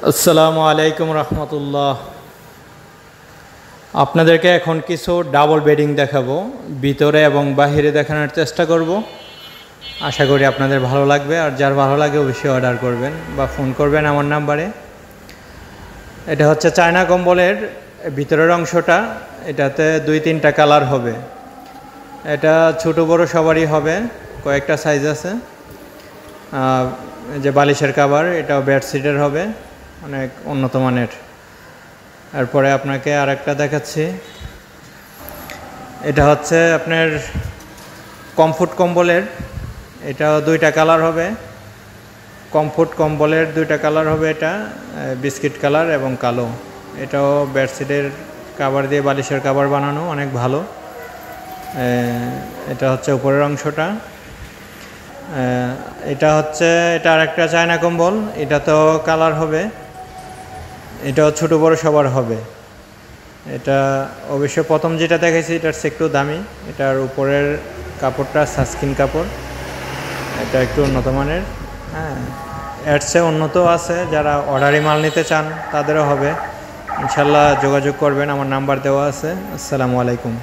আসসালামু আলাইকুম রহমতুল্লাহ। আপনাদেরকে এখন কিছু ডাবল বেডিং দেখাবো, ভিতরে এবং বাহিরে দেখানোর চেষ্টা করব। আশা করি আপনাদের ভালো লাগবে, আর যার ভালো লাগে অবশ্যই অর্ডার করবেন বা ফোন করবেন আমার নাম্বারে। এটা হচ্ছে চায়না কম্বলের ভিতরের অংশটা, এটাতে 2-3টা কালার হবে। এটা ছোট বড় সবারই হবে, কয়েকটা সাইজ আছে। যে বালিশের কাভার, এটাও বেডশিটের হবে, অনেক উন্নত মানের। এরপরে আপনাকে আরেকটা দেখাচ্ছি। এটা হচ্ছে আপনার কমফোর্ট কম্বলের, এটাও 2টা কালার হবে। কমফোর্ট কম্বলের 2টা কালার হবে, এটা বিস্কিট কালার এবং কালো। এটাও বেডশিটের কাভার দিয়ে বালিশের কাভার বানানো, অনেক ভালো। এটা হচ্ছে উপরের অংশটা। এটা আরেকটা চায়না কম্বল, এটাতেও কালার হবে, এটাও ছোটো বড় সবার হবে। এটা অবশ্য প্রথম যেটা দেখেছি এটার চেয়ে একটু দামি। এটার উপরের কাপড়টা সাস্কিন কাপড়, এটা একটু উন্নত মানের। এর চেয়ে উন্নত আছে, যারা অর্ডারি মাল নিতে চান তাদেরও হবে। ইনশাল্লাহ যোগাযোগ করবেন, আমার নাম্বার দেওয়া আছে। আসসালামু আলাইকুম।